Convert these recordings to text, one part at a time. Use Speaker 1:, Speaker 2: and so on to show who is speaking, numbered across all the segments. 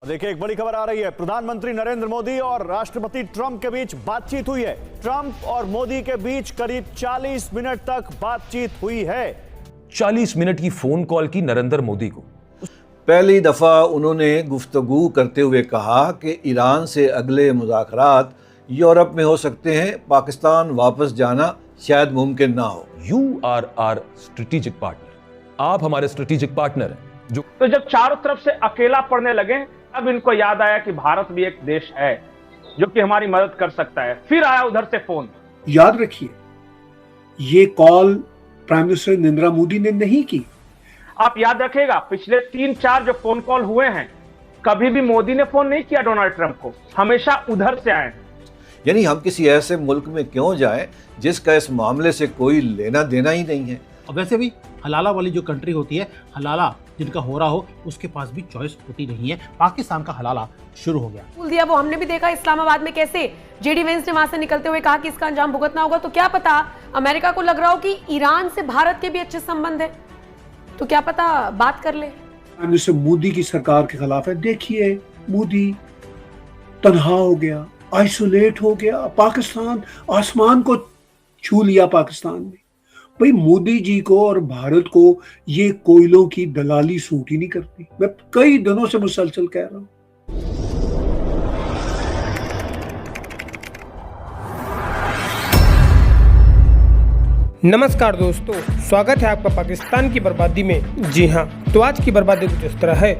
Speaker 1: देखिए, एक बड़ी खबर आ रही है। प्रधानमंत्री नरेंद्र मोदी और राष्ट्रपति ट्रंप के बीच बातचीत हुई है। ट्रंप और मोदी के बीच करीब 40 मिनट तक बातचीत हुई है।
Speaker 2: 40 मिनट की फोन कॉल की नरेंद्र मोदी को।
Speaker 3: पहली दफा उन्होंने गुफ्तगू करते हुए कहा कि ईरान से अगले मुज़ाकरात यूरोप में हो सकते हैं, पाकिस्तान वापस जाना शायद मुमकिन ना हो।
Speaker 2: You are are strategic partner, आप हमारे स्ट्रेटेजिक पार्टनर हैं।
Speaker 4: तो जब चारों तरफ से अकेला पड़ने लगे, अब इनको याद आया कि भारत भी एक देश है जो कि हमारी मदद कर सकता है। फिर आया उधर से फोन।
Speaker 5: याद रखिए, ये call prime minister Narendra Modi ने नहीं की।
Speaker 4: आप याद रखिएगा, पिछले 3-4 जो फोन कॉल हुए हैं, कभी भी मोदी ने फोन नहीं किया डोनाल्ड ट्रंप को, हमेशा उधर से आए।
Speaker 3: यानी हम किसी ऐसे मुल्क में क्यों जाएं जिसका इस मामले से कोई लेना देना ही नहीं है।
Speaker 6: और वैसे भी हलाला वाली जो कंट्री होती है, हलाला जिनका हो रहा हो, उसके पास भी चॉइस होती नहीं है। पाकिस्तान का हलाला शुरू हो गया।
Speaker 7: बोल दिया वो हमने भी देखा इस्लामाबाद में कैसे जेडी वेंस ने वहां से निकलते हुए कहा कि इसका अंजाम भुगतना होगा। तो क्या पता अमेरिका को लग रहा हो कि ईरान से भारत के भी अच्छे संबंध है, तो क्या पता बात कर ले।
Speaker 5: प्राइम मिनिस्टर मोदी की सरकार के खिलाफ है। देखिए, मोदी तन्हा हो गया, आइसोलेट हो गया, पाकिस्तान आसमान को छू लिया। पाकिस्तान ने भाई मोदी जी को और भारत को ये कोयलों की दलाली सूट ही नहीं करती। मैं कई दिनों से मुसलसल कह रहा हूं।
Speaker 8: नमस्कार दोस्तों, स्वागत है आपका पाकिस्तान की बर्बादी में। जी हाँ, तो आज की बर्बादी कुछ इस तरह है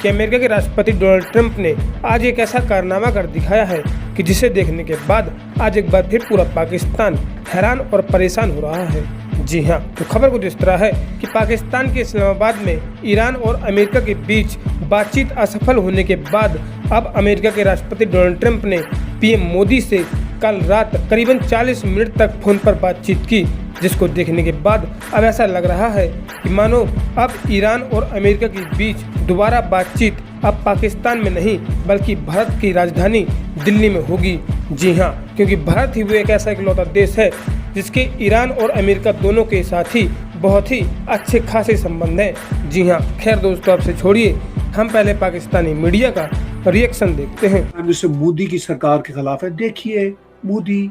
Speaker 8: कि अमेरिका के राष्ट्रपति डोनाल्ड ट्रंप ने आज एक ऐसा कारनामा कर दिखाया है कि जिसे देखने के बाद आज एक बार फिर पूरा पाकिस्तान हैरान और परेशान हो रहा है। जी हाँ, तो खबर कुछ इस तरह है कि पाकिस्तान के इस्लामाबाद में ईरान और अमेरिका के बीच बातचीत असफल होने के बाद अब अमेरिका के राष्ट्रपति डोनाल्ड ट्रंप ने पीएम मोदी से कल रात करीबन 40 मिनट तक फोन पर बातचीत की, जिसको देखने के बाद अब ऐसा लग रहा है कि मानो अब ईरान और अमेरिका के बीच दोबारा बातचीत अब पाकिस्तान में नहीं बल्कि भारत की राजधानी दिल्ली में होगी। जी हाँ, क्योंकि भारत ही वो एक ऐसा इकलौता देश है जिसके ईरान और अमेरिका दोनों के साथ ही बहुत ही अच्छे खासे संबंध हैं। जी हाँ, खैर दोस्तों, आपसे छोड़िए, हम पहले पाकिस्तानी मीडिया का रिएक्शन देखते हैं।
Speaker 5: प्राइम मिनिस्टर मोदी की सरकार के खिलाफ है। देखिए, मोदी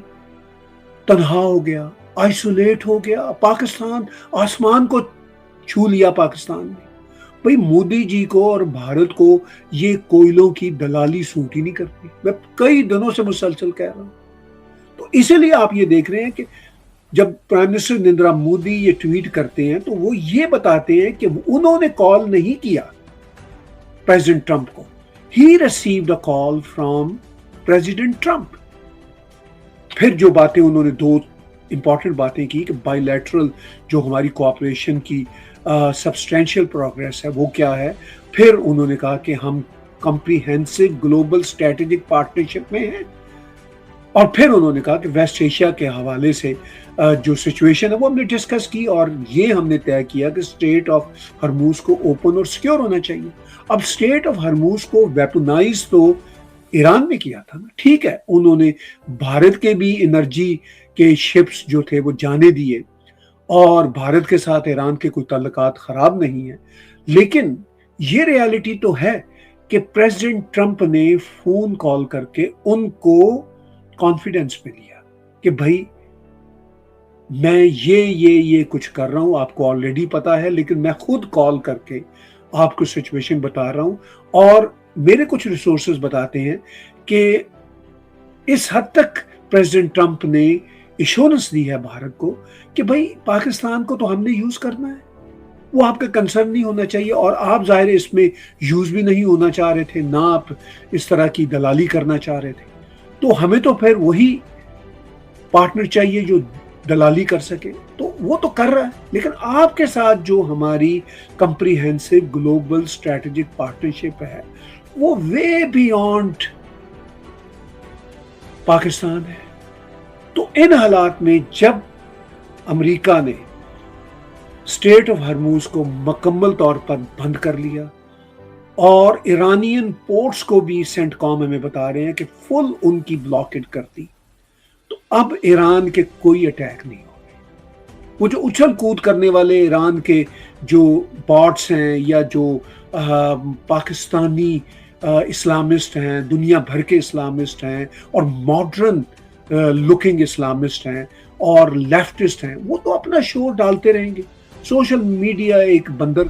Speaker 5: तन्हा हो गया, आइसोलेट हो गया, पाकिस्तान आसमान को छू लिया। पाकिस्तान ने भाई मोदी जी को और भारत को ये कोयलों की दलाली सूट ही नहीं करती। मैं कई दिनों से मुसलसल कह रहा हूं। तो इसीलिए आप ये देख रहे हैं कि जब प्राइम मिनिस्टर नरेंद्र मोदी ये ट्वीट करते हैं तो वो ये बताते हैं कि उन्होंने कॉल नहीं किया प्रेसिडेंट ट्रंप को। He received a call from president Trump. फिर जो बातें उन्होंने दो इंपॉर्टेंट बातें की कि बायलैटरल जो हमारी कोऑपरेशन की सब्सटेंशियल प्रोग्रेस है वो क्या है। फिर उन्होंने कहा कि हम कॉम्प्रिहेंसिव ग्लोबल स्ट्रेटेजिक पार्टनरशिप में हैं। और फिर उन्होंने कहा कि वेस्ट एशिया के हवाले से जो सिचुएशन है वो हमने डिस्कस की और ये हमने तय किया कि स्टेट ऑफ हरमूज को ओपन और सिक्योर होना चाहिए। अब स्टेट ऑफ हरमूज को वेपनाइज तो ईरान ने किया था ना, ठीक है, उन्होंने भारत के भी एनर्जी के शिप्स जो थे वो जाने दिए और भारत के साथ ईरान के कोई ताल्लुकात खराब नहीं है। लेकिन ये रियलिटी तो है कि प्रेसिडेंट ट्रंप ने फोन कॉल करके उनको कॉन्फिडेंस में लिया कि भाई मैं ये कुछ कर रहा हूं, आपको ऑलरेडी पता है, लेकिन मैं खुद कॉल करके आपको सिचुएशन बता रहा हूं। और मेरे कुछ रिसोर्सेज बताते हैं कि इस हद तक प्रेसिडेंट ट्रंप ने एश्योरेंस दी है भारत को कि भाई पाकिस्तान को तो हमने यूज करना है, वो आपका कंसर्न नहीं होना चाहिए। और आप जाहिर है इसमें यूज भी नहीं होना चाह रहे थे, ना आप इस तरह की दलाली करना चाह रहे थे। तो हमें तो फिर वही पार्टनर चाहिए जो दलाली कर सके, तो वो तो कर रहा है। लेकिन आपके साथ जो हमारी कॉम्प्रिहेंसिव ग्लोबल स्ट्रेटेजिक पार्टनरशिप है वो वे बियॉन्ड पाकिस्तान है। तो इन हालात में जब अमेरिका ने स्टेट ऑफ हरमूज को मुकम्मल तौर पर बंद कर लिया और ईरानियन पोर्ट्स को भी सेंटकॉम हमें बता रहे हैं कि फुल उनकी ब्लॉकेड कर दी, तो अब ईरान के कोई अटैक नहीं होंगे। वो जो उछल कूद करने वाले ईरान के जो बॉट्स हैं या जो पाकिस्तानी इस्लामिस्ट हैं, दुनिया भर के इस्लामिस्ट हैं और मॉडर्न लुकिंग इस्लामिस्ट हैं और लेफ्टिस्ट हैं, वो तो अपना शोर डालते रहेंगे। सोशल मीडिया एक बंदर